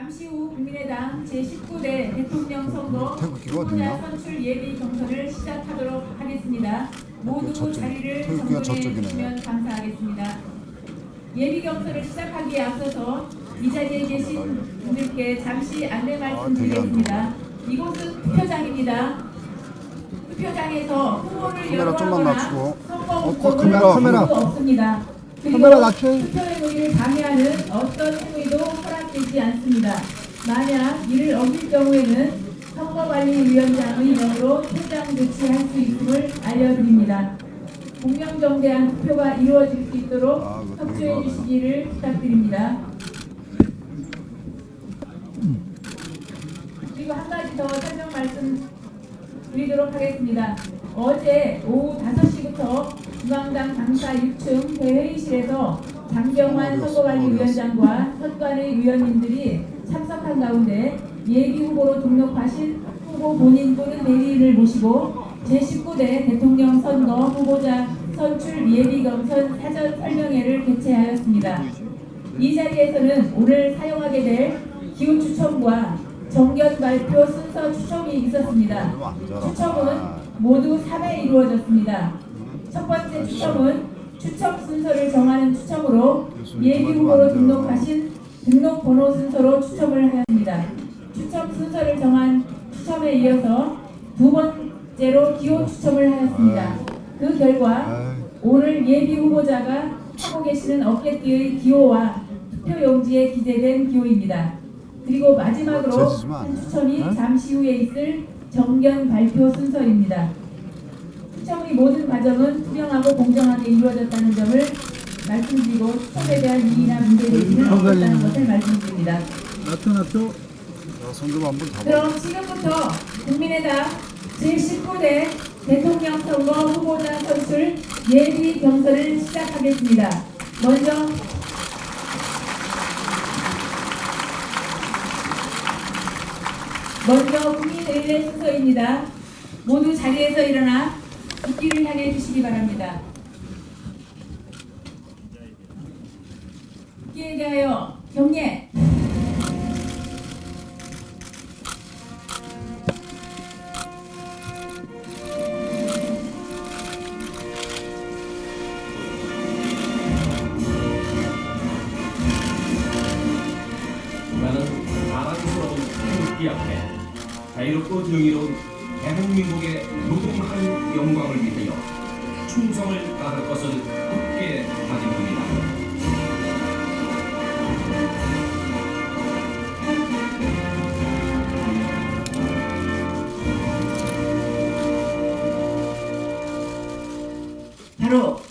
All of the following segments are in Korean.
잠시 후 국민의당 제19대 대통령 선거 후보자 선출 예비 경선을 시작하도록 하겠습니다. 모두 자리를 정돈해 주시면 감사하겠습니다. 예비 경선을 시작하기에 앞서서 이 자리에 계신 분들께 잠시 안내 말씀드리겠습니다. 이곳은 투표장입니다. 투표장에서 후보를 연구하거나 선거 후보를 없습니다. 카메라 낮춰. 투표의 의의를 방해하는 어떤 행위도 허락되지 않습니다. 만약 이를 어길 경우에는 선거관리위원장의 명으로 퇴장 조치할 수 있음을 알려드립니다. 공명정대한 투표가 이루어질 수 있도록 협조해 주시기를 부탁드립니다. 그리고 한 가지 더 설명 말씀 드리도록 하겠습니다. 어제 오후 5시부터 중앙당 당사 6층 대회의실에서 장경환 선거관리위원장과 선관위 위원님들이 참석한 가운데 예비 후보로 등록하신 후보 본인분은 대리인을 모시고 제19대 대통령 선거 후보자 선출 예비 경선 사전 설명회를 개최하였습니다. 이 자리에서는 오늘 사용하게 될 기호 추첨과 정견 발표 순서 추첨이 있었습니다. 추첨은 모두 3회 이루어졌습니다. 첫 번째 추첨은 추첨 순서를 정하는 추첨으로 예비 후보로 등록하신 등록 번호 순서로 추첨을 하였습니다. 추첨 순서를 정한 추첨에 이어서 두 번째로 기호 추첨을 하였습니다. 그 결과 오늘 예비 후보자가 하고 계시는 어깨띠의 기호와 투표용지에 기재된 기호입니다. 그리고 마지막으로 한 추첨이 잠시 후에 있을 정견 발표 순서입니다. 추첨의 모든 과정은 투명하고 공정하게 이루어졌다는 점을 말씀드리고 추첨에 대한 이의나 문제제기는 없었다는 것을 말씀드립니다. 그럼 지금부터 국민의당 제19대 대통령 선거 후보자 선출 예비 경선을 시작하겠습니다. 먼저 국민의례 순서입니다. 모두 자리에서 일어나 국기를 향해 주시기 바랍니다. 국기에 대하여 경례. 나는 자랑스러운 태극기 앞에 자유롭고 정의로운 대한민국의 무궁한 영광을 위하여 충성을 다할 것을 굳게 다짐합니다. 바로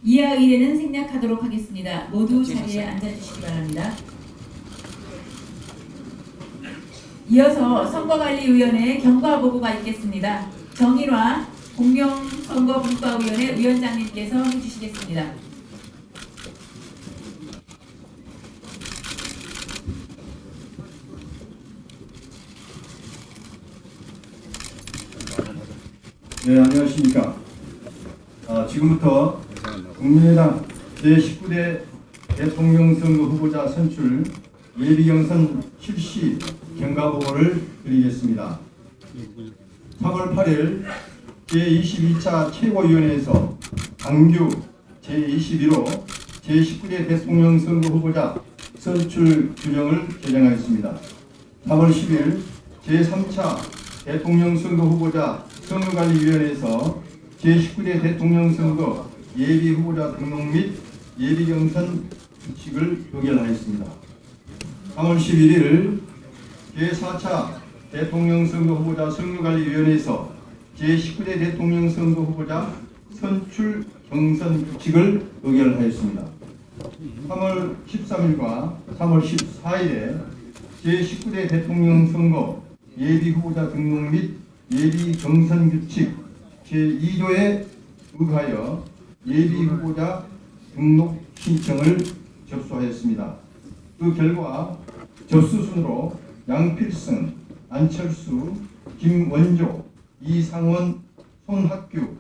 이하 의례는 생략하도록 하겠습니다. 모두 자리에 앉아주시기 바랍니다. 이어서 선거관리위원회 경과보고가 있겠습니다. 정일화 공명선거분과위원회 위원장님께서 해주시겠습니다. 네, 안녕하십니까. 지금부터 국민의당 제19대 대통령 선거 후보자 선출 예비경선 실시 경과보고를 드리겠습니다. 3월 8일 제22차 최고위원회에서 당규 제21호 제19대 대통령 선거 후보자 선출 규정을 제정하였습니다. 3월 10일 제3차 대통령 선거 후보자 선거관리위원회에서 제19대 대통령 선거 예비 후보자 등록 및 예비 경선 규칙을 의결하였습니다. 3월 11일 제4차 대통령 선거 후보자 선거관리위원회에서 제19대 대통령 선거 후보자 선출 경선 규칙을 의결하였습니다. 3월 13일과 3월 14일에 제19대 대통령 선거 예비 후보자 등록 및 예비 경선 규칙 제2조에 의하여 예비 후보자 등록 신청을 접수하였습니다. 그 결과 접수 순으로 양필승, 안철수, 김원조, 이상원, 손학규,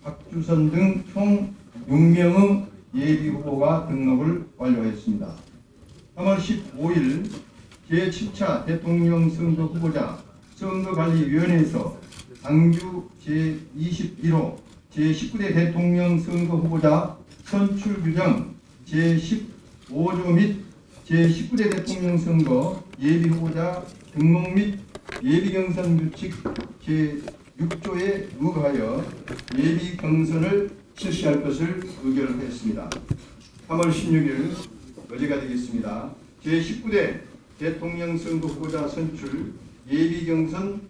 박주선 등 총 6명의 예비 후보가 등록을 완료했습니다. 3월 15일 제7차 대통령 선거 후보자 선거관리위원회에서 당규 제21호 제19대 대통령 선거 후보자 선출 규정 제15조 및 제19대 대통령 선거 예비 후보자 등록 및 예비 경선 규칙 제6조에 의거하여 예비 경선을 실시할 것을 의결했습니다. 3월 16일 어제가 되겠습니다. 제19대 대통령 선거 후보자 선출 예비 경선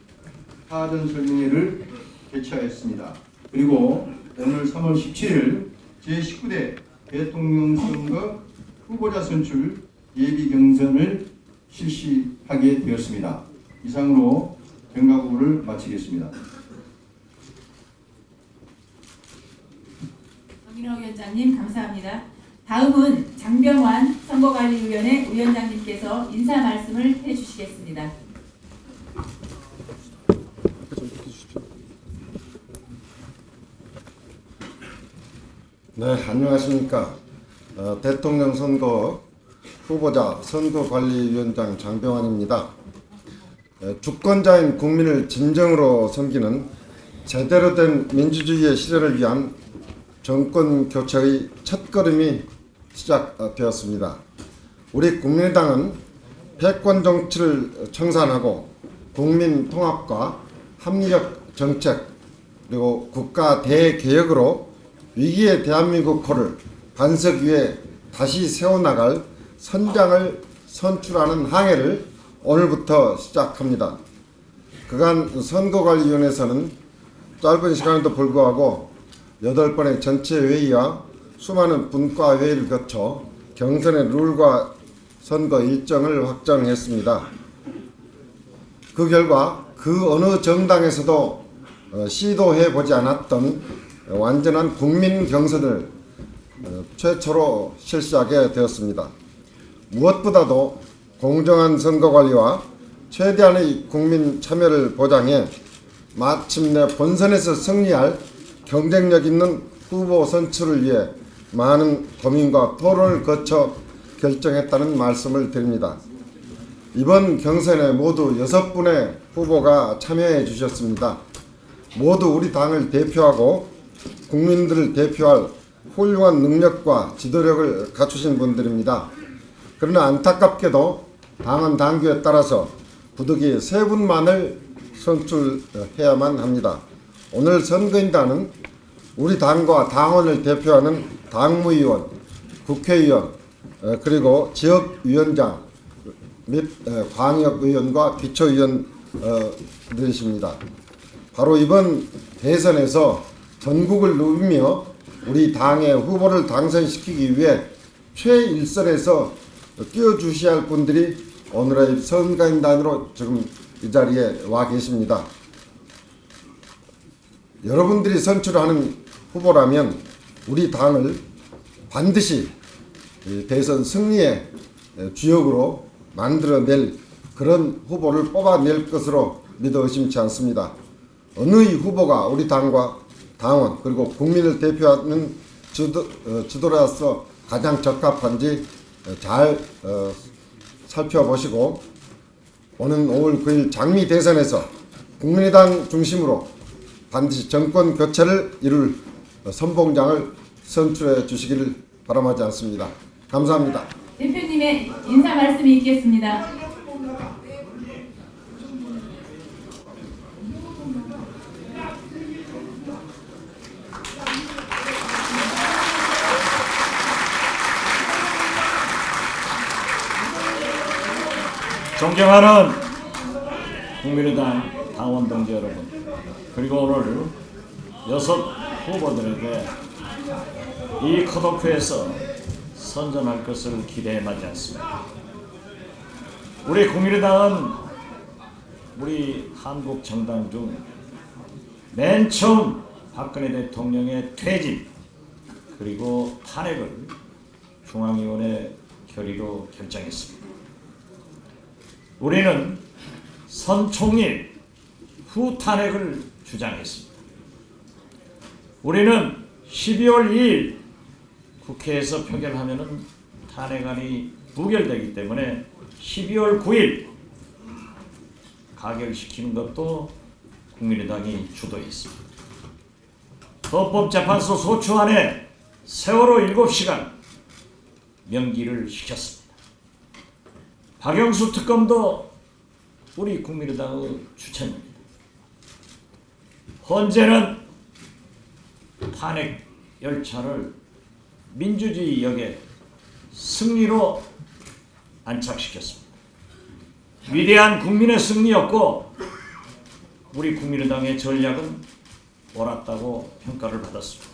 사전 설명회를 개최하였습니다. 그리고 오늘 3월 17일 제19대 대통령 선거 후보자 선출 예비 경선을 실시하게 되었습니다. 이상으로 경과국을 마치겠습니다. 정민호 위원장님 감사합니다. 다음은 장병완 선거관리위원회 위원장님께서 인사 말씀을 해주시겠습니다. 네, 안녕하십니까. 대통령 선거 후보자 선거관리위원장 장병완입니다. 주권자인 국민을 진정으로 섬기는 제대로 된 민주주의의 실현을 위한 정권 교체의 첫걸음이 시작되었습니다. 우리 국민의당은 패권 정치를 청산하고 국민 통합과 합리적 정책 그리고 국가 대개혁으로 위기의 대한민국호를 반석 위에 다시 세워나갈 선장을 선출하는 항해를 오늘부터 시작합니다. 그간 선거관리위원회에서는 짧은 시간에도 불구하고 8번의 전체 회의와 수많은 분과 회의를 거쳐 경선의 룰과 선거 일정을 확정했습니다. 그 결과 그 어느 정당에서도 시도해보지 않았던 완전한 국민 경선을 최초로 실시하게 되었습니다. 무엇보다도 공정한 선거관리와 최대한의 국민 참여를 보장해 마침내 본선에서 승리할 경쟁력 있는 후보 선출을 위해 많은 고민과 토론을 거쳐 결정했다는 말씀을 드립니다. 이번 경선에 모두 6분의 후보가 참여해 주셨습니다. 모두 우리 당을 대표하고 국민들을 대표할 훌륭한 능력과 지도력을 갖추신 분들입니다. 그러나 안타깝게도 당헌 당규에 따라서 부득이 3분만을 선출해야만 합니다. 오늘 선거인단은 우리 당과 당원을 대표하는 당무위원, 국회의원, 그리고 지역위원장 및 광역의원과 기초의원들이십니다. 바로 이번 대선에서 전국을 누비며 우리 당의 후보를 당선시키기 위해 최일선에서 뛰어주셔야 할 분들이 오늘의 선거인단으로 지금 이 자리에 와 계십니다. 여러분들이 선출하는 후보라면 우리 당을 반드시 대선 승리의 주역으로 만들어낼 그런 후보를 뽑아낼 것으로 믿어 의심치 않습니다. 어느 후보가 우리 당과 당원 그리고 국민을 대표하는 지도로서 가장 적합한지 잘 살펴보시고 오는 5월 9일 장미 대선에서 국민의당 중심으로 반드시 정권 교체를 이룰 선봉장을 선출해 주시기를 바람하지 않습니다. 감사합니다. 대표님의 인사 말씀이 있겠습니다. 존경하는 국민의당 당원 동지 여러분, 그리고 오늘 6 후보들에게 이 컷오프에서 선전할 것을 기대해 마지 않습니다. 우리 국민의당은 우리 한국 정당 중 맨 처음 박근혜 대통령의 퇴진 그리고 탄핵을 중앙위원회 결의로 결정했습니다. 우리는 선총일 후 탄핵을 주장했습니다. 우리는 12월 2일 국회에서 표결하면은 탄핵안이 부결되기 때문에 12월 9일 가결시키는 것도 국민의당이 주도했습니다. 헌법재판소 소추안에 세월호 7시간 명기를 시켰습니다. 박영수 특검도 우리 국민의당의 추천입니다. 헌재는 탄핵 열차를 민주주의 역의 승리로 안착시켰습니다. 위대한 국민의 승리였고 우리 국민의당의 전략은 옳았다고 평가를 받았습니다.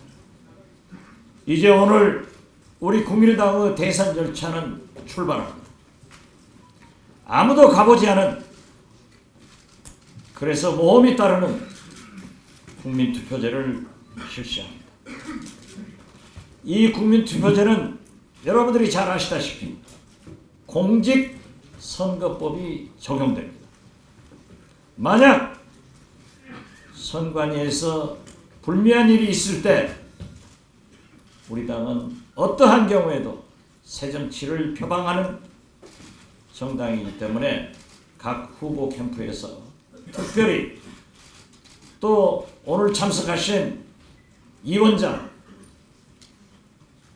이제 오늘 우리 국민의당의 대선 절차는 출발합니다. 아무도 가보지 않은, 그래서 모험이 따르는 국민투표제를 실시합니다. 이 국민투표제는 여러분들이 잘 아시다시피 공직선거법이 적용됩니다. 만약 선관위에서 불미한 일이 있을 때 우리 당은 어떠한 경우에도 새정치를 표방하는 정당이기 때문에 각 후보 캠프에서 특별히 또 오늘 참석하신 이 원장,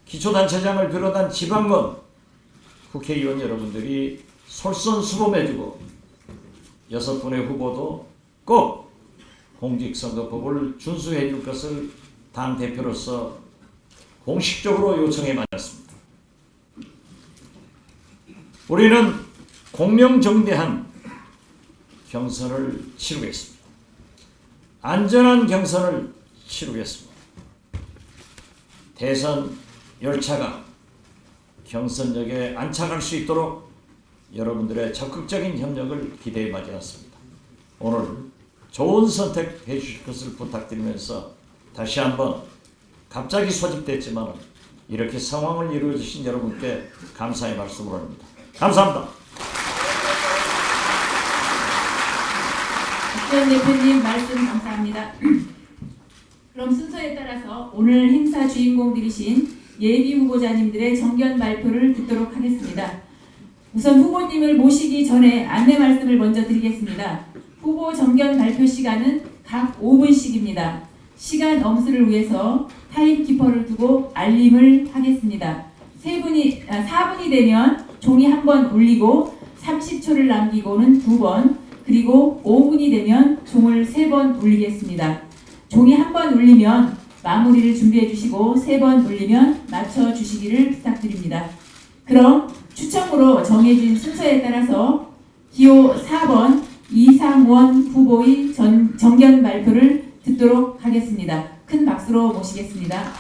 기초단체장을 비롯한 지방원 국회의원 여러분들이 솔선수범해주고 6분의 후보도 꼭 공직선거법을 준수해 줄 것을 당대표로서 공식적으로 요청해 마쳤습니다. 우리는 공명정대한 경선을 치르겠습니다. 안전한 경선을 치르겠습니다. 대선 열차가 경선역에 안착할 수 있도록 여러분들의 적극적인 협력을 기대해 마지 않습니다. 오늘 좋은 선택 해 주실 것을 부탁드리면서 다시 한번 갑자기 소집됐지만 이렇게 상황을 이루어 주신 여러분께 감사의 말씀을 합니다. 감사합니다. 박지원 대표님 말씀 감사합니다. 그럼 순서에 따라서 오늘 행사 주인공들이신 예비 후보자님들의 정견 발표를 듣도록 하겠습니다. 우선 후보님을 모시기 전에 안내 말씀을 먼저 드리겠습니다. 후보 정견 발표 시간은 각 5분씩입니다. 시간 엄수를 위해서 타임키퍼를 두고 알림을 하겠습니다. 4분이 되면 종이 한 번 울리고 30초를 남기고는 2번, 그리고 5분이 되면 종을 3번 울리겠습니다. 종이 한 번 울리면 마무리를 준비해 주시고 3번 울리면 맞춰 주시기를 부탁드립니다. 그럼 추첨으로 정해진 순서에 따라서 기호 4번 이상원 후보의 정견 발표를 듣도록 하겠습니다. 큰 박수로 모시겠습니다.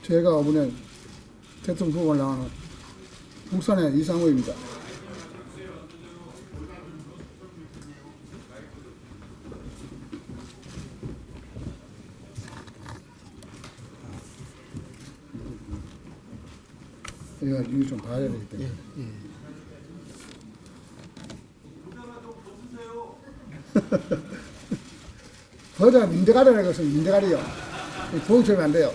제가 이번에 대통령 후보를 나가는 북산의 이상호입니다. 이거 좀 봐야 되기 때문에. 거기다가 민대가리라고 해서 민대가리요. 도움처럼 안 돼요.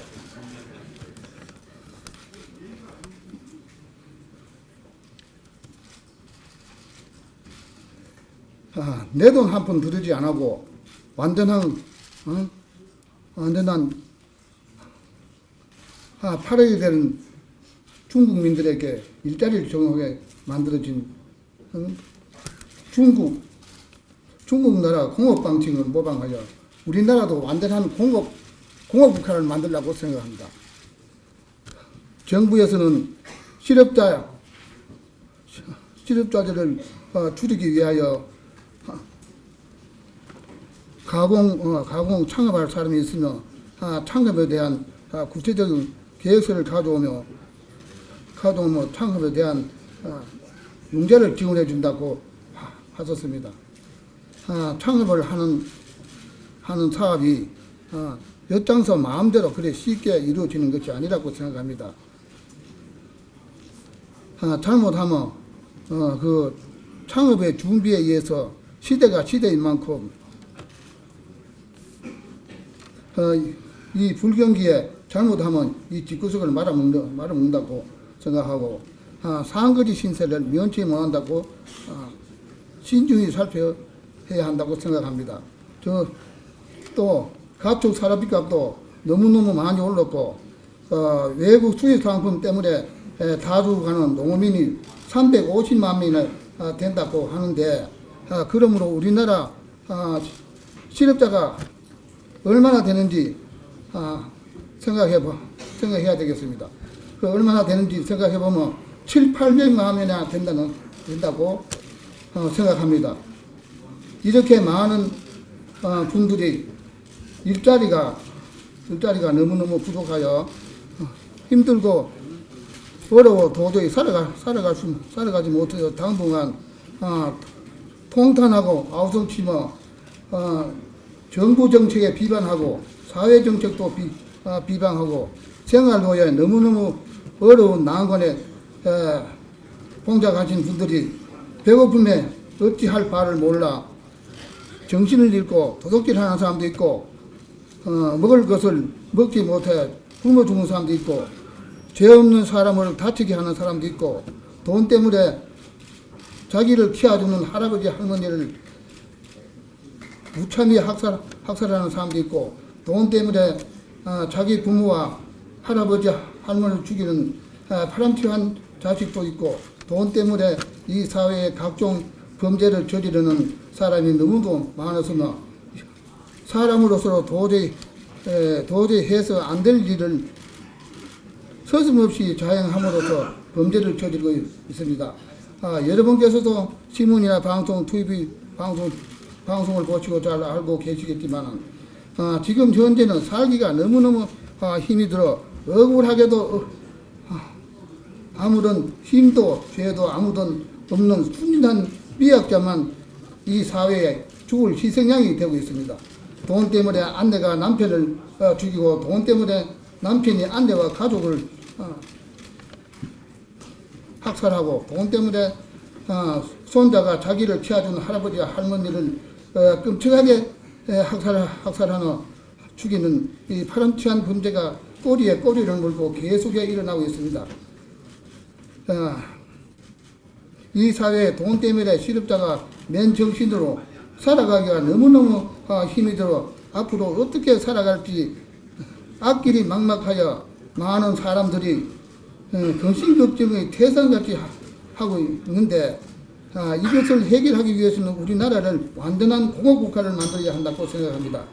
내 돈 한 푼 들이지 안 하고 완전한 팔아야 되는 중국민들에게 일자리를 제공하게 만들어진 중국 나라 공업 방침을 모방하여 우리나라도 완전한 공업 국가를 만들려고 생각합니다. 정부에서는 실업자들을 줄이기 위하여 가공 창업할 사람이 있으면 창업에 대한 구체적인 계획서를 가져오며 창업에 대한 융자를 지원해 준다고 하셨습니다. 창업을 하는 사업이 엿장서 마음대로 그래 쉽게 이루어지는 것이 아니라고 생각합니다. 잘못하면 그 창업의 준비에 의해서 시대가 시대인 만큼 이 불경기에 잘못하면 이 집구석을 말아먹는다고 생각하고 상거지 신세를 면치 못한다고 신중히 살펴야 한다고 생각합니다. 또 가축 사료값도 너무너무 많이 올랐고 외국 수입 상품 때문에 다주 가는 농민이 350만 명이나 된다고 하는데 그러므로 우리나라 실업자가 얼마나 되는지 생각해야 되겠습니다. 그 얼마나 되는지 생각해보면 7, 800만 명이나 된다고 생각합니다. 이렇게 많은 분들이 일자리가 너무너무 부족하여 힘들고 어려워 도저히 살아가지 못해서 당분간 통탄하고 아우성치며 정부 정책에 비판하고 사회 정책도 비판하고 생활로에 너무너무 어려운 난관에 봉착하신 분들이 배고픔에 어찌할 바를 몰라 정신을 잃고 도둑질하는 사람도 있고 먹을 것을 먹지 못해 굶어 죽는 사람도 있고 죄 없는 사람을 다치게 하는 사람도 있고 돈 때문에 자기를 키워주는 할아버지 할머니를 무참히 학살하는 사람도 있고 돈 때문에 자기 부모와 할아버지 할머니를 죽이는 파렴치한 자식도 있고 돈 때문에 이 사회에 각종 범죄를 저지르는 사람이 너무도 많아서 사람으로서 도저히 해서 안 될 일을 서슴없이 자행함으로써 범죄를 저지르고 있습니다. 여러분께서도 신문이나 방송, TV 방송을 보시고 잘 알고 계시겠지만 지금 현재는 살기가 너무너무 힘이 들어 억울하게도 아무런 힘도 죄도 아무런 없는 순진한 미약자만 이 사회에 죽을 희생양이 되고 있습니다. 돈 때문에 아내가 남편을 죽이고 돈 때문에 남편이 아내와 가족을 학살하고 돈 때문에 손자가 자기를 키워준 할아버지와 할머니를 끔찍하게 학살하는 죽이는 이 파렴치한 범죄가 꼬리에 꼬리를 물고 계속해 일어나고 있습니다. 이 사회에 돈 때문에 실업자가 맨정신으로 살아가기가 너무너무 힘이 들어 앞으로 어떻게 살아갈지 앞길이 막막하여 많은 사람들이 근심걱정의 태산같이 하고 있는데 이것을 해결하기 위해서는 우리나라를 완전한 공업국가를 만들어야 한다고 생각합니다.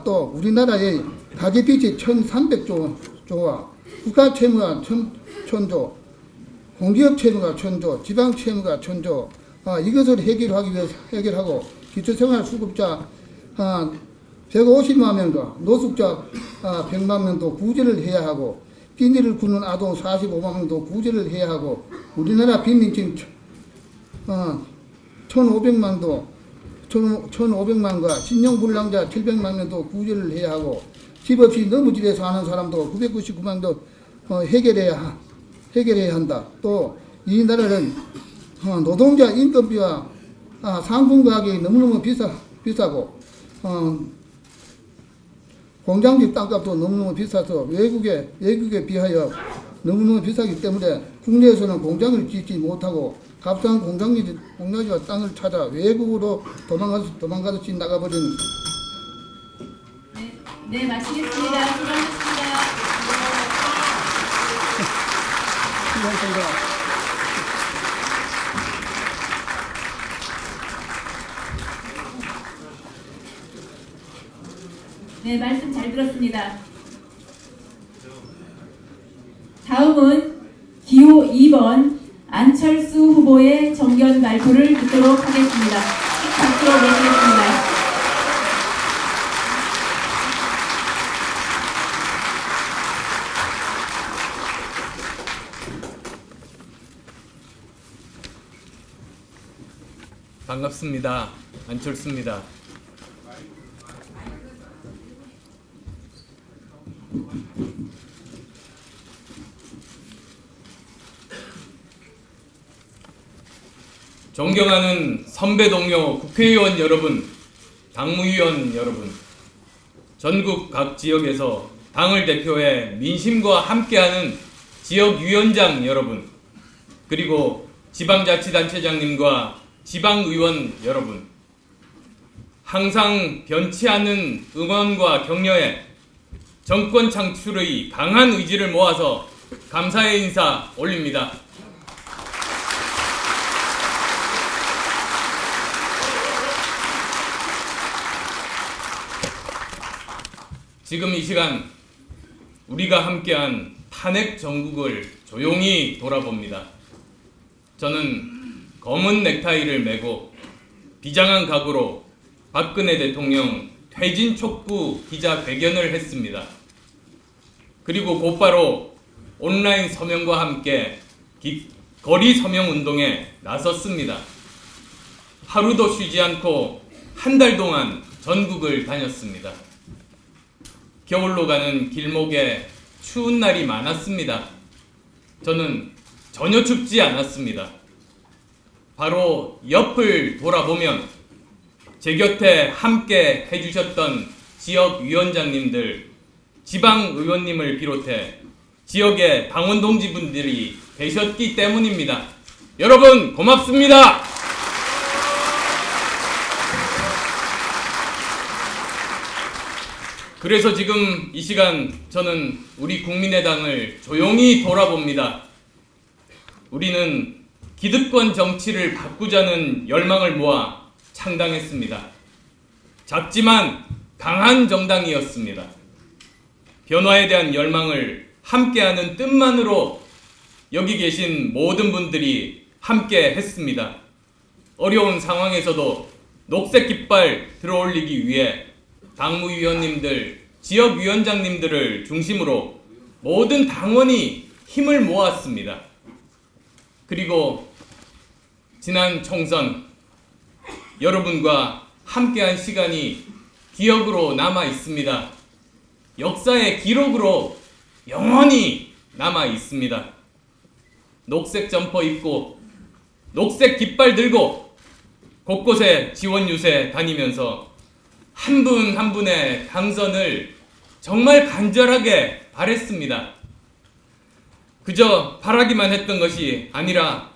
또 우리나라의 가계빚이 1300조와 국가채무가 1000조, 공기업 채무가 1000조, 지방 채무가 1000조, 이것을 해결하고 기초생활수급자 150만 명과 노숙자 100만 명도 구제를 해야 하고 끼니를 굽는 아동 45만 명도 구제를 해야 하고 우리나라 빈민층 1,500만과 신용불량자 700만 명도 구제를 해야 하고 집 없이 너무집에 사는 사람도 999만 명도 해결해야 한다. 또 이 나라는 노동자 인건비와 상품 가격이 너무너무 비싸고 공장집 땅값도 너무너무 비싸서 외국에 비하여 너무너무 비싸기 때문에 국내에서는 공장을 짓지 못하고 값싼 공장지와 땅을 찾아 외국으로 도망가듯이 나가버린. 네, 마치겠습니다. 수고하셨습니다. 네, 말씀 잘 들었습니다. 다음은 기호 2번 안철수 후보의 정견 발표를 듣도록 하겠습니다. 박수로 모시겠습니다. 반갑습니다. 안철수입니다. 존경하는 선배 동료 국회의원 여러분, 당무위원 여러분, 전국 각 지역에서 당을 대표해 민심과 함께하는 지역위원장 여러분, 그리고 지방자치단체장님과 지방의원 여러분, 항상 변치 않는 응원과 격려에 정권 창출의 강한 의지를 모아서 감사의 인사 올립니다. 지금 이 시간 우리가 함께한 탄핵 정국을 조용히 돌아봅니다. 저는 검은 넥타이를 메고 비장한 각오로 박근혜 대통령 퇴진 촉구 기자회견을 했습니다. 그리고 곧바로 온라인 서명과 함께 거리 서명 운동에 나섰습니다. 하루도 쉬지 않고 한 달 동안 전국을 다녔습니다. 겨울로 가는 길목에 추운 날이 많았습니다. 저는 전혀 춥지 않았습니다. 바로 옆을 돌아보면 제 곁에 함께 해주셨던 지역위원장님들, 지방의원님을 비롯해 지역의 당원동지분들이 계셨기 때문입니다. 여러분 고맙습니다. 그래서 지금 이 시간 저는 우리 국민의당을 조용히 돌아봅니다. 우리는 기득권 정치를 바꾸자는 열망을 모아 창당했습니다. 작지만 강한 정당이었습니다. 변화에 대한 열망을 함께하는 뜻만으로 여기 계신 모든 분들이 함께 했습니다. 어려운 상황에서도 녹색 깃발 들어올리기 위해 당무위원님들, 지역위원장님들을 중심으로 모든 당원이 힘을 모았습니다. 그리고 지난 총선 여러분과 함께한 시간이 기억으로 남아 있습니다. 역사의 기록으로 영원히 남아 있습니다. 녹색 점퍼 입고 녹색 깃발 들고 곳곳에 지원 유세 다니면서 한 분 한 분의 당선을 정말 간절하게 바랬습니다. 그저 바라기만 했던 것이 아니라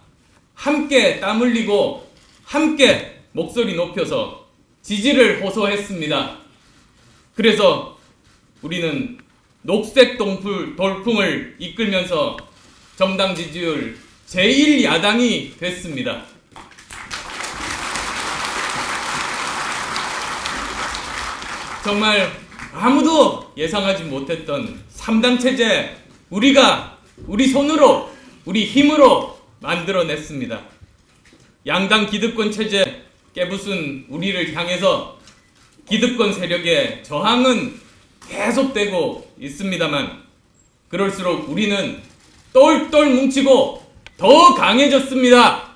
함께 땀 흘리고 함께 목소리 높여서 지지를 호소했습니다. 그래서 우리는 녹색 돌풍을 이끌면서 정당 지지율 제1야당이 됐습니다. 정말 아무도 예상하지 못했던 3당 체제 우리가 우리 손으로 우리 힘으로 만들어냈습니다. 양당 기득권 체제 깨부순 우리를 향해서 기득권 세력의 저항은 계속되고 있습니다만 그럴수록 우리는 똘똘 뭉치고 더 강해졌습니다.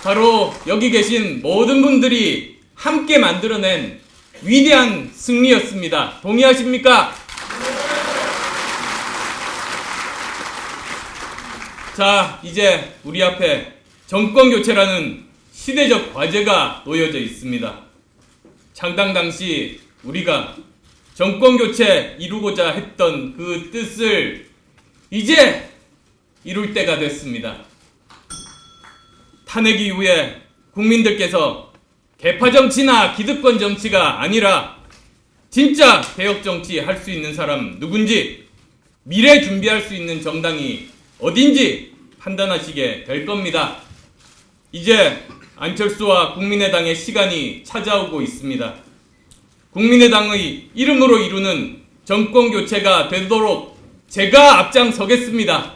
바로 여기 계신 모든 분들이 함께 만들어낸 위대한 승리였습니다. 동의하십니까? 자, 이제 우리 앞에 정권교체라는 시대적 과제가 놓여져 있습니다. 창당 당시 우리가 정권교체 이루고자 했던 그 뜻을 이제 이룰 때가 됐습니다. 탄핵 이후에 국민들께서 개파 정치나 기득권 정치가 아니라 진짜 개혁 정치 할 수 있는 사람 누군지, 미래 준비할 수 있는 정당이 어딘지 판단하시게 될 겁니다. 이제 안철수와 국민의당의 시간이 찾아오고 있습니다. 국민의당의 이름으로 이루는 정권 교체가 되도록 제가 앞장서겠습니다.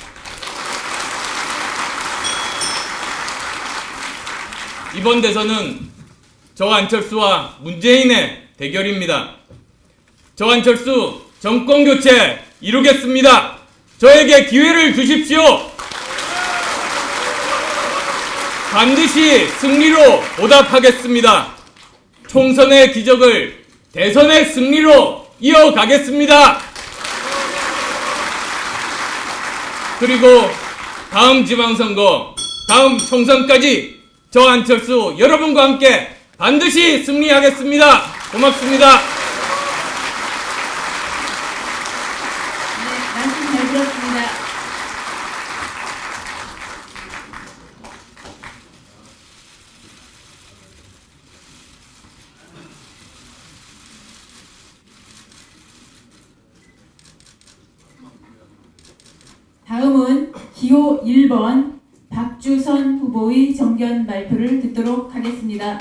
이번 대선은 저 안철수와 문재인의 대결입니다. 저 안철수 정권 교체 이루겠습니다. 저에게 기회를 주십시오. 반드시 승리로 보답하겠습니다. 총선의 기적을 대선의 승리로 이어가겠습니다. 그리고 다음 지방선거, 다음 총선까지 저 안철수 여러분과 함께 반드시 승리하겠습니다. 고맙습니다. 네, 말씀 잘 들었습니다. 다음은 기호 1번 박주선 후보의 정견 발표를 듣도록 하겠습니다.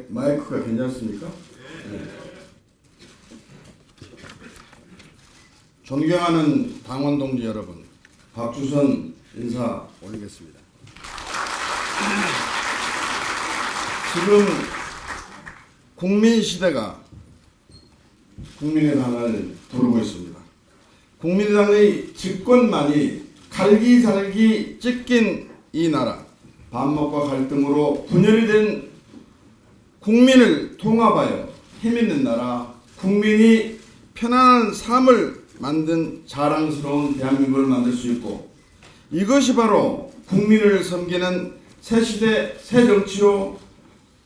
마이크가 괜찮습니까? 네. 존경하는 당원 동지 여러분, 박주선 인사 올리겠습니다. 지금 국민 시대가 국민의당을 두르고 있습니다. 국민의당의 집권만이 갈기잘기 찢긴 이 나라, 반목과 갈등으로 분열이 된 국민을 통합하여 힘있는 나라, 국민이 편안한 삶을 만든 자랑스러운 대한민국을 만들 수 있고, 이것이 바로 국민을 섬기는 새시대 새정치로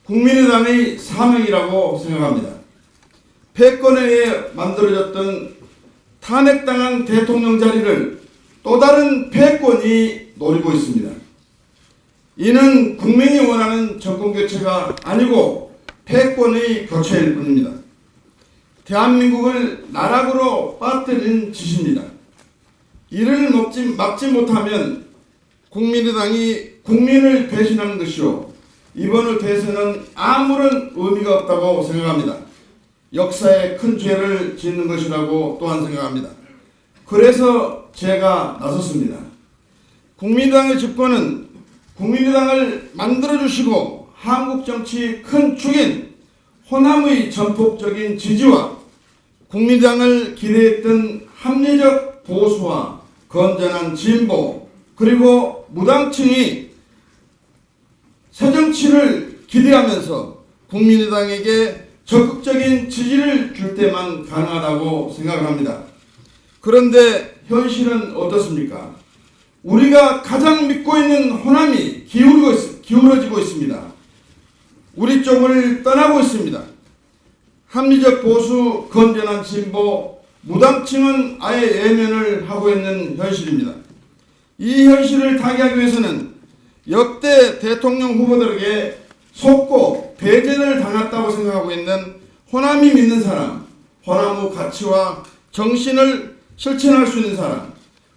국민의당의 사명이라고 생각합니다. 패권에 의해 만들어졌던 탄핵당한 대통령 자리를 또 다른 패권이 노리고 있습니다. 이는 국민이 원하는 정권교체가 아니고 패권의 교체일 뿐입니다. 대한민국을 나락으로 빠뜨린 짓입니다. 이를 막지 못하면 국민의당이 국민을 배신하는 것이요, 이번 대선은 아무런 의미가 없다고 생각합니다. 역사에 큰 죄를 짓는 것이라고 또한 생각합니다. 그래서 제가 나섰습니다. 국민의당의 집권은 국민의당을 만들어주시고 한국 정치 큰 축인 호남의 전폭적인 지지와 국민의당을 기대했던 합리적 보수와 건전한 진보, 그리고 무당층이 새정치를 기대하면서 국민의당에게 적극적인 지지를 줄 때만 가능하다고 생각을 합니다. 그런데 현실은 어떻습니까? 우리가 가장 믿고 있는 호남이 기울어지고 있습니다. 우리 쪽을 떠나고 있습니다. 합리적 보수, 건전한 진보, 무당층은 아예 외면을 하고 있는 현실입니다. 이 현실을 타개하기 위해서는 역대 대통령 후보들에게 속고 배제를 당했다고 생각하고 있는 호남이 믿는 사람, 호남의 가치와 정신을 실천할 수 있는 사람,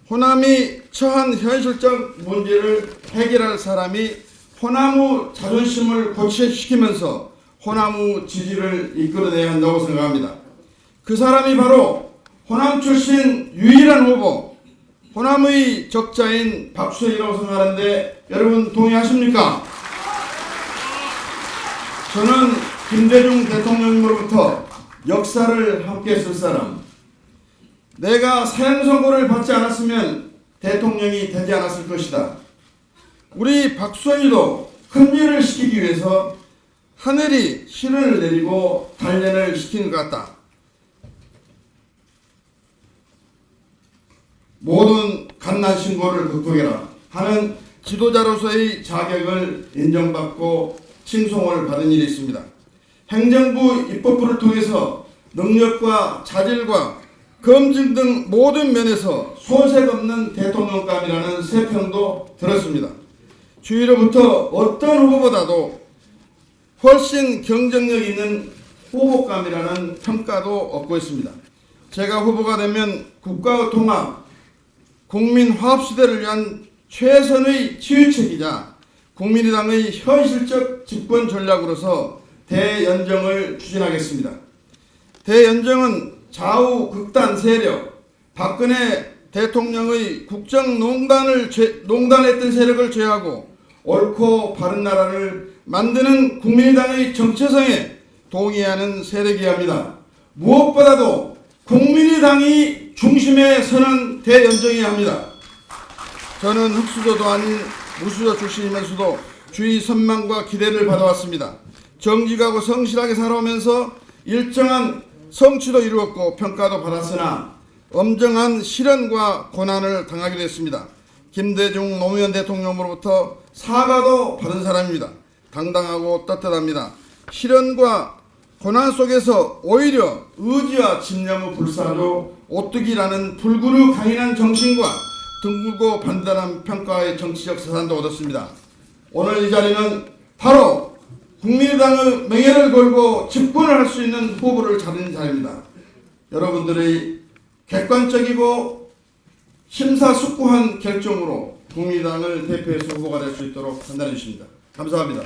호남이 처한 현실적 문제를 해결할 사람이 호남의 자존심을 고취시키면서 호남의 지지를 이끌어내야 한다고 생각합니다. 그 사람이 바로 호남 출신 유일한 후보, 호남의 적자인 박수현이라고 생각하는데 여러분 동의하십니까? 저는 김대중 대통령으로부터 역사를 함께 쓸 사람, 내가 사형 선고를 받지 않았으면 대통령이 되지 않았을 것이다. 우리 박수현이도 큰 일을 시키기 위해서 하늘이 신을 내리고 단련을 시킨 것 같다. 모든 갓난 신고를 극복해라 하는 지도자로서의 자격을 인정받고 칭송을 받은 일이 있습니다. 행정부 입법부를 통해서 능력과 자질과 검증 등 모든 면에서 손색 없는 대통령감이라는 세평도 들었습니다. 주위로부터 어떤 후보보다도 훨씬 경쟁력 있는 후보감이라는 평가도 얻고 있습니다. 제가 후보가 되면 국가의 통합, 국민 화합 시대를 위한 최선의 치유책이자 국민의당의 현실적 집권 전략으로서 대연정을 추진하겠습니다. 대연정은 좌우 극단 세력, 박근혜 대통령의 국정농단했던 세력을 제어하고 옳고 바른 나라를 만드는 국민의당의 정체성에 동의하는 세력이어야 합니다. 무엇보다도 국민의당이 중심에 서는 대연정이어야 합니다. 저는 흑수저도 아닌 무수저 출신이면서도 주의 선망과 기대를 받아왔습니다. 정직하고 성실하게 살아오면서 일정한 성취도 이루었고 평가도 받았으나 엄정한 시련과 고난을 당하기도 했습니다. 김대중 노무현 대통령으로부터 사과도 받은 사람입니다. 당당하고 떳떳합니다. 시련과 고난 속에서 오히려 의지와 집념의 불사로 오뚜기라는 불구르 강인한 정신과 둥글고 반듯한 평가의 정치적 사산도 얻었습니다. 오늘 이 자리는 바로 국민의당의 명예를 걸고 집권을 할 수 있는 후보를 찾는 자리입니다. 여러분들의 객관적이고 심사숙고한 결정으로 국민의당을 대표해서 후보가 될 수 있도록 판단해 주십니다. 감사합니다.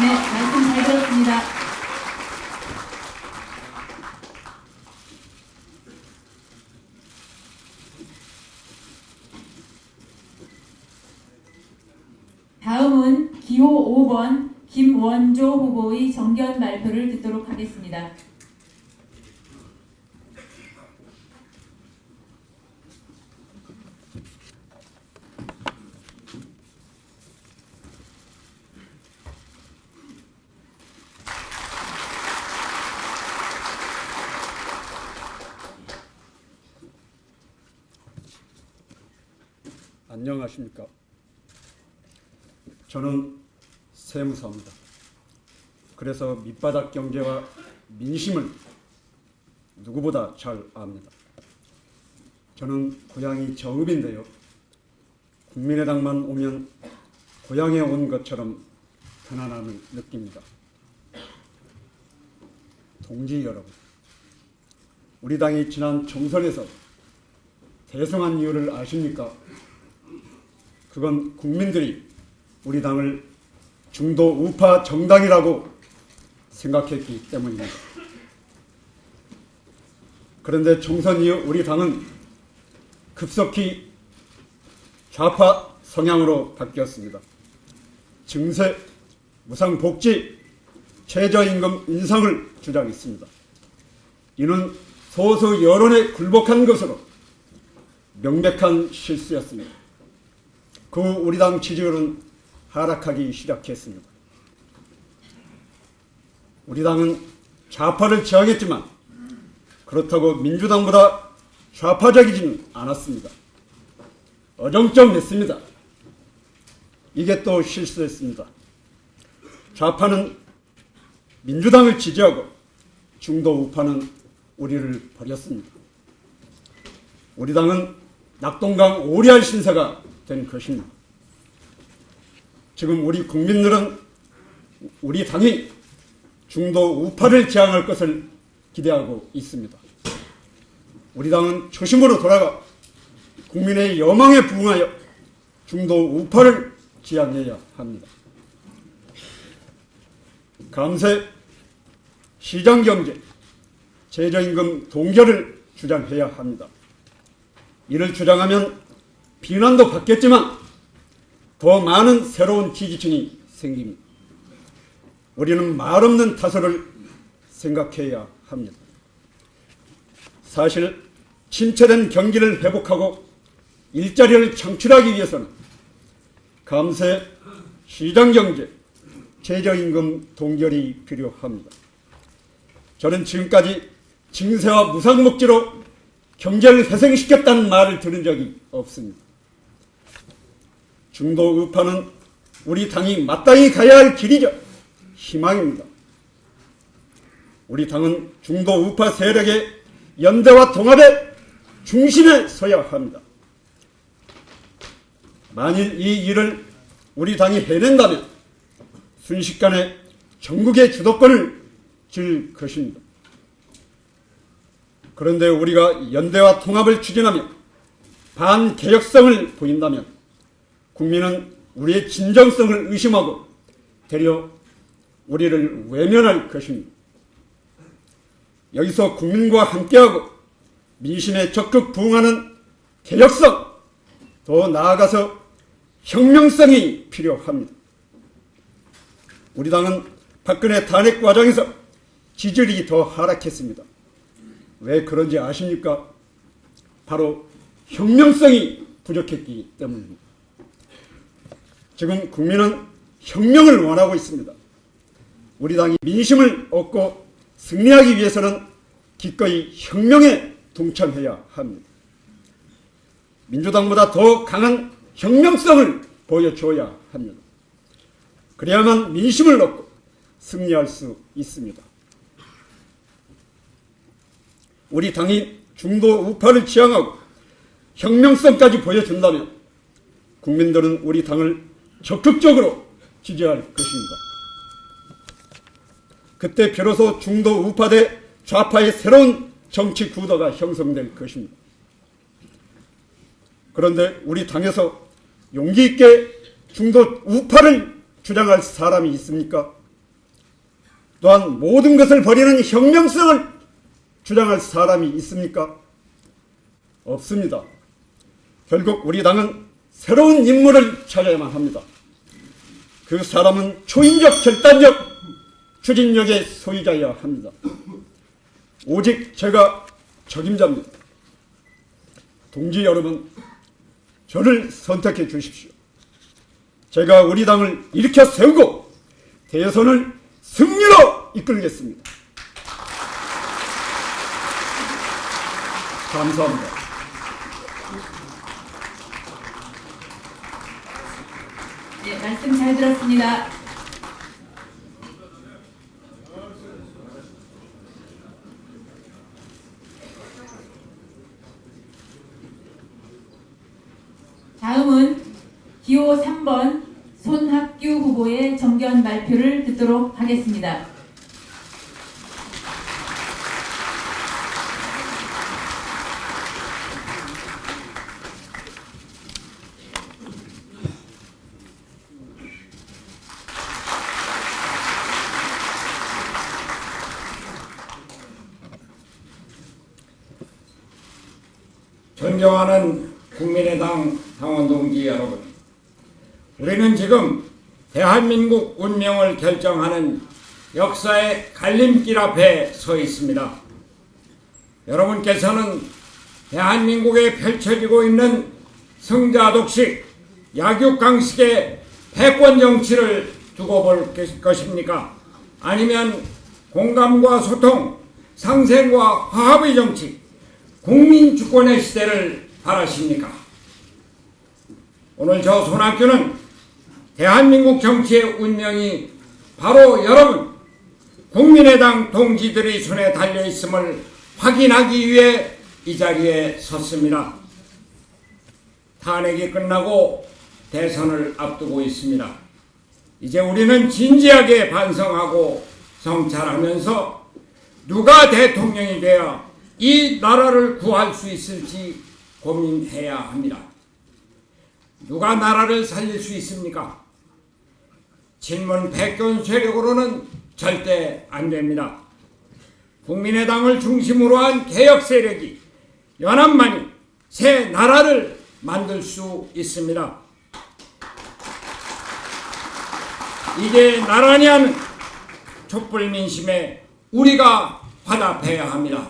네, 말씀 잘 들었습니다. 다음은 기호 5번 김원조 후보의 정견 발표를 듣도록 하겠습니다. 안녕하십니까. 저는 세무사입니다. 그래서 밑바닥 경제와 민심을 누구보다 잘 압니다. 저는 고향이 저읍인데요. 국민의당만 오면 고향에 온 것처럼 편안함을 느낍니다. 동지 여러분, 우리 당이 지난 총선에서 대승한 이유를 아십니까? 그건 국민들이 우리 당을 중도 우파 정당이라고 생각했기 때문입니다. 그런데 총선 이후 우리 당은 급속히 좌파 성향으로 바뀌었습니다. 증세, 무상복지, 최저임금 인상을 주장했습니다. 이는 소수 여론에 굴복한 것으로 명백한 실수였습니다. 그 후 우리 당 지지율은 하락하기 시작했습니다. 우리 당은 좌파를 지향했지만 그렇다고 민주당보다 좌파적이지는 않았습니다. 어정쩡했습니다. 이게 또 실수였습니다. 좌파는 민주당을 지지하고 중도 우파는 우리를 버렸습니다. 우리 당은 낙동강 오리알 신세가 된 것입니다. 지금 우리 국민들은 우리 당이 중도 우파를 지향할 것을 기대하고 있습니다. 우리 당은 초심으로 돌아가 국민의 여망에 부응하여 중도 우파를 지향해야 합니다. 감세, 시장경제, 최저임금 동결을 주장해야 합니다. 이를 주장하면 비난도 받겠지만 더 많은 새로운 지지층이 생깁니다. 우리는 말없는 타설을 생각해야 합니다. 사실 침체된 경기를 회복하고 일자리를 창출하기 위해서는 감세, 시장경제, 최저임금 동결이 필요합니다. 저는 지금까지 증세와 무상복지로 경제를 회생시켰다는 말을 들은 적이 없습니다. 중도 우파는 우리 당이 마땅히 가야 할 길이죠. 희망입니다. 우리 당은 중도 우파 세력의 연대와 통합의 중심에 서야 합니다. 만일 이 일을 우리 당이 해낸다면 순식간에 전국의 주도권을 쥘 것입니다. 그런데 우리가 연대와 통합을 추진하며 반개혁성을 보인다면 국민은 우리의 진정성을 의심하고 되려 우리를 외면할 것입니다. 여기서 국민과 함께하고 민심에 적극 부응하는 개혁성, 더 나아가서 혁명성이 필요합니다. 우리 당은 박근혜 탄핵 과정에서 지지율이 더 하락했습니다. 왜 그런지 아십니까? 바로 혁명성이 부족했기 때문입니다. 지금 국민은 혁명을 원하고 있습니다. 우리 당이 민심을 얻고 승리하기 위해서는 기꺼이 혁명에 동참해야 합니다. 민주당보다 더 강한 혁명성을 보여줘야 합니다. 그래야만 민심을 얻고 승리할 수 있습니다. 우리 당이 중도 우파를 지향하고 혁명성까지 보여준다면 국민들은 우리 당을 적극적으로 지지할 것입니다. 그때 비로소 중도 우파 대 좌파의 새로운 정치 구도가 형성될 것입니다. 그런데 우리 당에서 용기 있게 중도 우파를 주장할 사람이 있습니까? 또한 모든 것을 버리는 혁명성을 주장할 사람이 있습니까? 없습니다. 결국 우리 당은 새로운 인물을 찾아야만 합니다. 그 사람은 초인적, 결단력, 추진력의 소유자여야 합니다. 오직 제가 적임자입니다. 동지 여러분, 저를 선택해 주십시오. 제가 우리 당을 일으켜 세우고 대선을 승리로 이끌겠습니다. 감사합니다. 네, 말씀 잘 들었습니다. 다음은 기호 3번 손학규 후보의 정견 발표를 듣도록 하겠습니다. 존경하는 국민의당 당원 동지 여러분, 우리는 지금 대한민국 운명을 결정하는 역사의 갈림길 앞에 서 있습니다. 여러분께서는 대한민국에 펼쳐지고 있는 성자독식, 약육강식의 패권 정치를 두고 볼 것입니까? 아니면 공감과 소통, 상생과 화합의 정치, 국민 주권의 시대를 바라십니까? 오늘 저 손학규는 대한민국 정치의 운명이 바로 여러분 국민의당 동지들의 손에 달려있음을 확인하기 위해 이 자리에 섰습니다. 탄핵이 끝나고 대선을 앞두고 있습니다. 이제 우리는 진지하게 반성하고 성찰하면서 누가 대통령이 되어 이 나라를 구할 수 있을지 고민해야 합니다. 누가 나라를 살릴 수 있습니까? 친문 패권 세력으로는 절대 안 됩니다. 국민의당을 중심으로 한 개혁 세력이 연합만이 새 나라를 만들 수 있습니다. 이게 나라냐는 촛불 민심에 우리가 화답해야 합니다.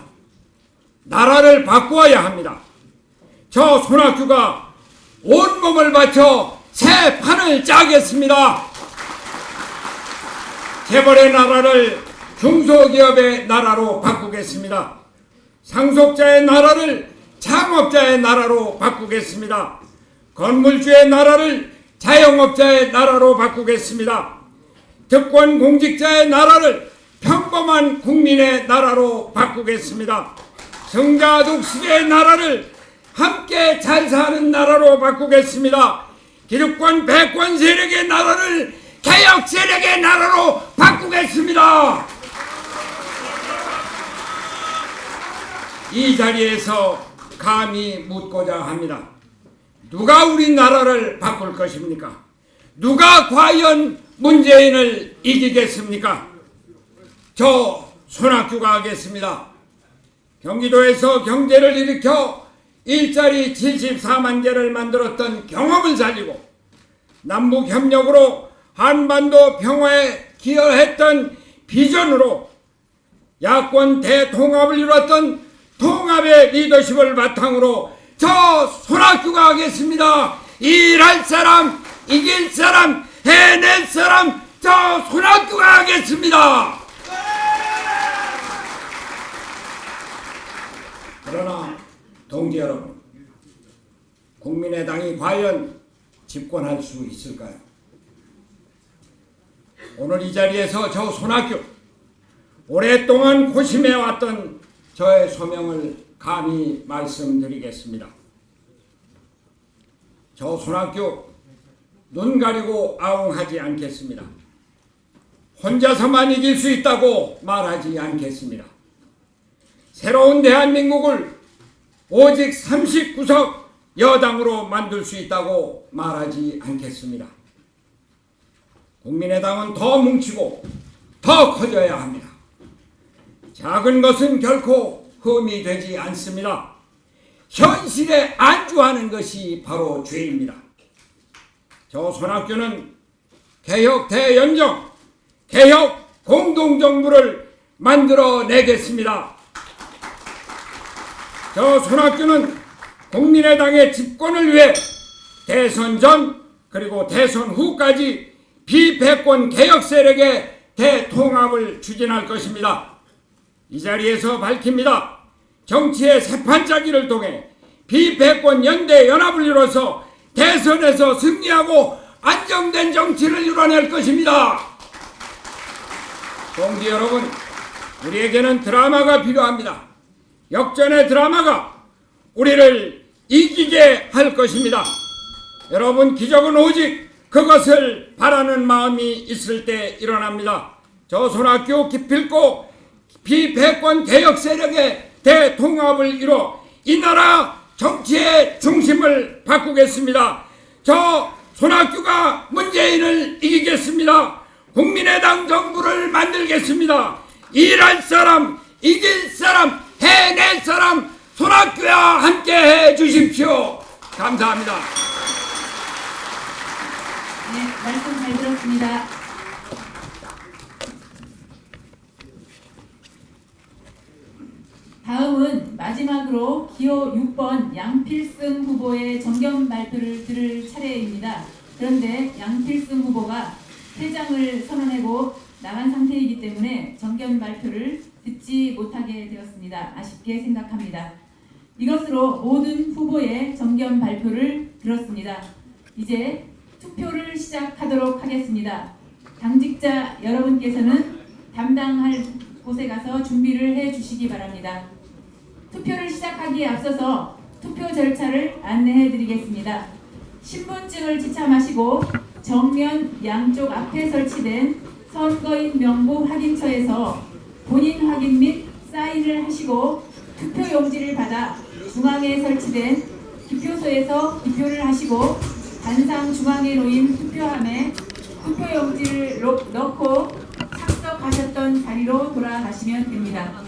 나라를 바꾸어야 합니다. 저 손학규가 온몸을 바쳐 새 판을 짜겠습니다. 재벌의 나라를 중소기업의 나라로 바꾸겠습니다. 상속자의 나라를 창업자의 나라로 바꾸겠습니다. 건물주의 나라를 자영업자의 나라로 바꾸겠습니다. 특권 공직자의 나라를 평범한 국민의 나라로 바꾸겠습니다. 성자독식의 나라를 함께 잘 사는 나라로 바꾸겠습니다. 기득권 패권 세력의 나라를 개혁 세력의 나라로 바꾸겠습니다. 이 자리에서 감히 묻고자 합니다. 누가 우리 나라를 바꿀 것입니까? 누가 과연 문재인을 이기겠습니까? 저 손학규가 하겠습니다. 경기도에서 경제를 일으켜 일자리 74만 개를 만들었던 경험을 살리고 남북협력으로 한반도 평화에 기여했던 비전으로 야권 대통합을 이뤘던 통합의 리더십을 바탕으로 저 손학규가 하겠습니다. 일할 사람, 이길 사람, 해낼 사람, 저 손학규가 하겠습니다. 그러나 동지 여러분, 국민의당이 과연 집권할 수 있을까요? 오늘 이 자리에서 저 손학규, 오랫동안 고심해왔던 저의 소명을 감히 말씀드리겠습니다. 저 손학규 눈 가리고 아웅하지 않겠습니다. 혼자서만 이길 수 있다고 말하지 않겠습니다. 새로운 대한민국을 오직 39석 여당으로 만들 수 있다고 말하지 않겠습니다. 국민의당은 더 뭉치고 더 커져야 합니다. 작은 것은 결코 흠이 되지 않습니다. 현실에 안주하는 것이 바로 죄입니다. 저 손학규는 개혁 대연정, 개혁 공동정부를 만들어내겠습니다. 저 손학규는 국민의당의 집권을 위해 대선 전 그리고 대선 후까지 비패권 개혁 세력의 대통합을 추진할 것입니다. 이 자리에서 밝힙니다. 정치의 새판짜기를 통해 비패권 연대 연합을 이뤄서 대선에서 승리하고 안정된 정치를 이뤄낼 것입니다. 동지 여러분, 우리에게는 드라마가 필요합니다. 역전의 드라마가 우리를 이기게 할 것입니다. 여러분, 기적은 오직 그것을 바라는 마음이 있을 때 일어납니다. 저 손학규 기필코 비패권 개혁 세력의 대통합을 이뤄 이 나라 정치의 중심을 바꾸겠습니다. 저 손학규가 문재인을 이기겠습니다. 국민의당 정부를 만들겠습니다. 일할 사람, 이길 사람, 해낼 사람 손학규와 함께 해 주십시오. 감사합니다. 네, 말씀 잘 들었습니다. 다음은 마지막으로 기호 6번 양필승 후보의 정견 발표를 들을 차례입니다. 그런데 양필승 후보가 퇴장을 선언하고 나간 상태이기 때문에 정견 발표를 듣지 못하게 되었습니다. 아쉽게 생각합니다. 이것으로 모든 후보의 정견 발표를 들었습니다. 이제 투표를 시작하도록 하겠습니다. 당직자 여러분께서는 담당할 곳에 가서 준비를 해 주시기 바랍니다. 투표를 시작하기에 앞서서 투표 절차를 안내해 드리겠습니다. 신분증을 지참하시고 정면 양쪽 앞에 설치된 선거인 명부 확인처에서 본인 확인 및 사인을 하시고 투표용지를 받아 중앙에 설치된 기표소에서 기표를 하시고 단상 중앙에 놓인 투표함에 투표용지를 넣고 착석하셨던 자리로 돌아가시면 됩니다.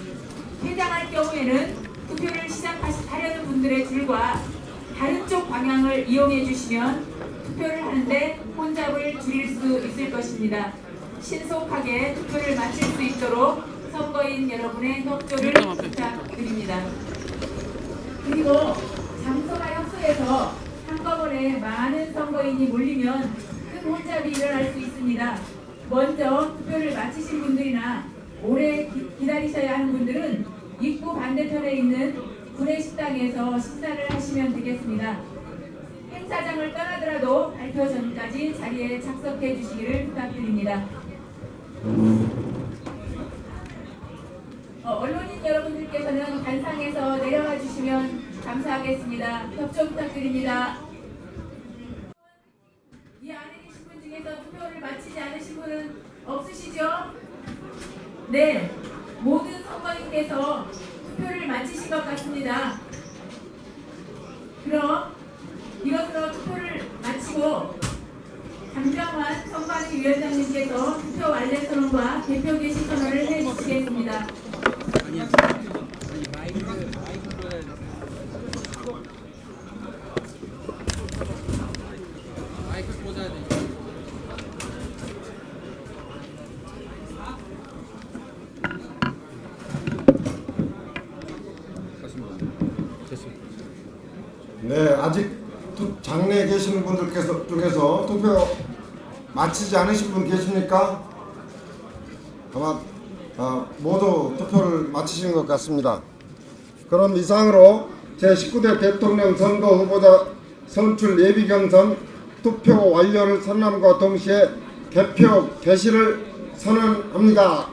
퇴장할 경우에는 투표를 시작하려는 분들의 줄과 다른 쪽 방향을 이용해 주시면 투표를 하는데 혼잡을 줄일 수 있을 것입니다. 신속하게 투표를 마칠 수 있도록 선거인 여러분의 협조를 부탁드립니다. 그리고 장소가 협소해서 한꺼번에 많은 선거인이 몰리면 큰 혼잡이 일어날 수 있습니다. 먼저 투표를 마치신 분들이나 오래 기다리셔야 하는 분들은 입구 반대편에 있는 구내식당에서 식사를 하시면 되겠습니다. 행사장을 떠나더라도 발표 전까지 자리에 착석해 주시기를 부탁드립니다. 언론인 여러분들께서는 단상에서 내려와 주시면 감사하겠습니다. 협조 부탁드립니다. 이 안에 계신 분 중에서 투표를 마치지 않으신 분은 없으시죠? 네, 모든 선거인께서 투표를 마치신 것 같습니다. 그럼 이것으로 투표를 마치고 장병환 선관위위원장님께서 투표 완료 선언과 개표 개시 선언을 해주시겠습니다. 네, 아직 장내에 계시는 분들께서 중에서 투표 마치지 않으신 분 계십니까? 아마 모두 투표를 마치신 것 같습니다. 그럼 이상으로 제19대 대통령 선거 후보자 선출 예비 경선 투표 완료를 선언함과 동시에 개표 개시를 선언합니다.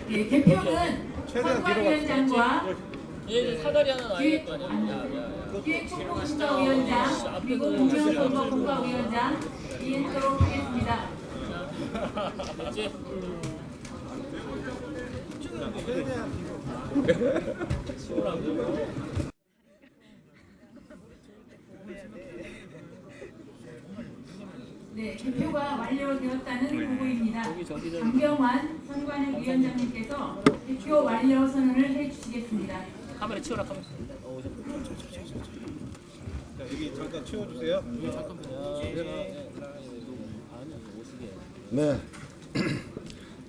예, 개표는 선관위원장과 사다리 하나 놔야 될 거 아니야. 기획총무분과위원장 그리고 공명선거분과위원장 이행하도록 하겠습니다. 네, 개표가 완료되었다는 보고입니다. 장경환 선관위 위원장님께서 개표 완료 선언을 해주시겠습니다. 카메라 치워라 카메라. 여기 잠깐 치워주세요. 네.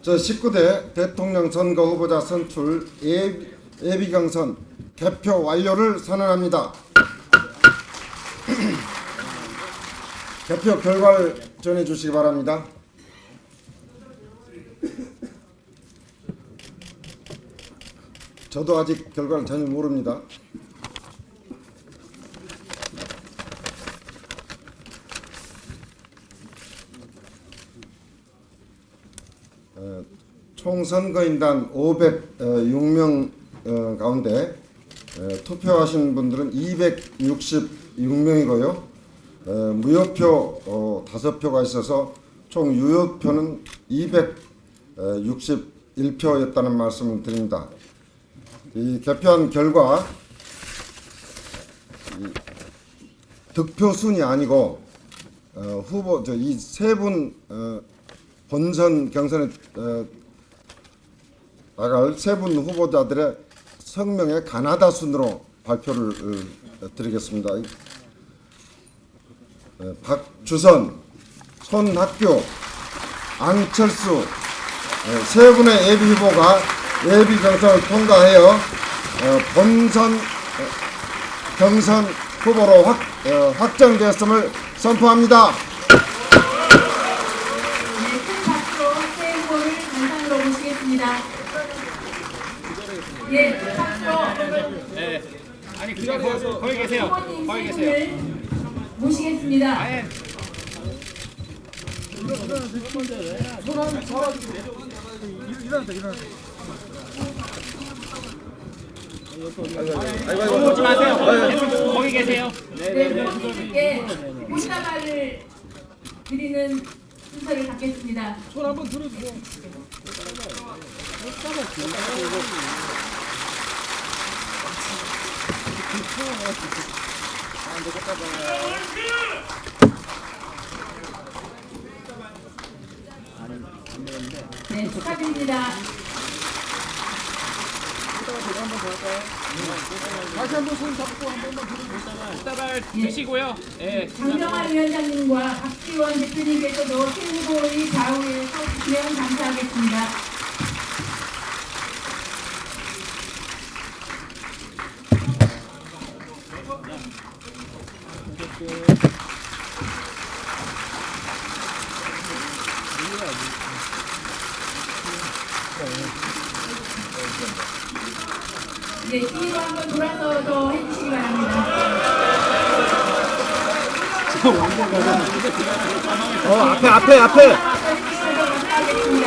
저 19대 대통령 선거 후보자 선출 예비 경선 개표 완료를 선언합니다. 개표 결과를 전해 주시기 바랍니다. 저도 아직 결과를 전혀 모릅니다. 총 선거인단 506명 가운데 투표하신 분들은 266명이고요. 무효표 5표가 있어서 총 유효표는 261표였다는 말씀을 드립니다. 이 개표한 결과 득표 순이 아니고 후보 이 세 분 본선 경선에 나갈 세 분 후보자들의 성명의 가나다 순으로 발표를 드리겠습니다. 박주선, 손학규, 안철수 세 분의 예비 후보가 예비 경선을 통과하여 본선 경선 후보로 확정되었음을 선포합니다. 네, 큰 박수로 새 후보를 정상으로 모시겠습니다. 예, 큰 박수로 아니 그냥 거기 계세요. 후보님 거기 세 계세요. 분을 모시겠습니다. 오지 마세요. 거기 계세요. 네, 후보님께 꽃다발을 드리는 순서를 갖겠습니다. 손 한번 들어주세요. 네, 축하드립니다. 다시 한번 손 잡고 한 번만 들어주세요. 따발 드시고요. 예. 장경환 위원장님과 박지원 대표님께서도 새 후보의 좌우에 서 주시면 감사하겠습니다. 네, 뒤로 한번 돌아서 해주시기 바랍니다. 앞에. 해주셔서 감사하겠습니다.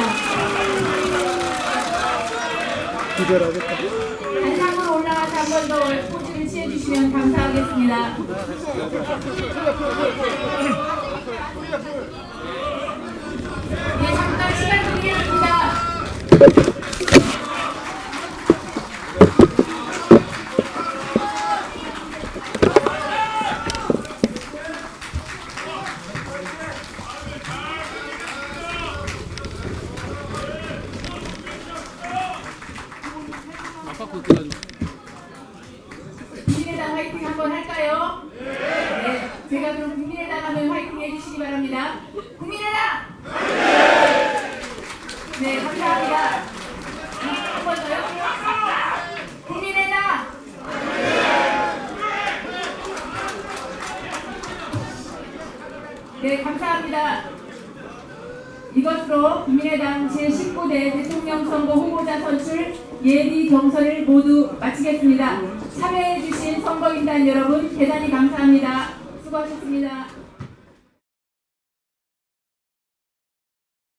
기별하겠다. 단상으로 올라가서 한 번 더 포즈를 취해주시면 감사하겠습니다. 네, 잠깐 시간 드리겠습니다. 국민의당 화이팅 한번 할까요? 네. 응원해 주시기 바랍니다. 국민의당! 네, 감사합니다. 한 번 더요. 국민의당! 네, 감사합니다. 이것으로 국민의당 제19대 대통령 선거 후보자 선출 예비 경선을 모두 마치겠습니다. 참여해주신 선거인단 여러분 대단히 감사합니다. 수고하셨습니다.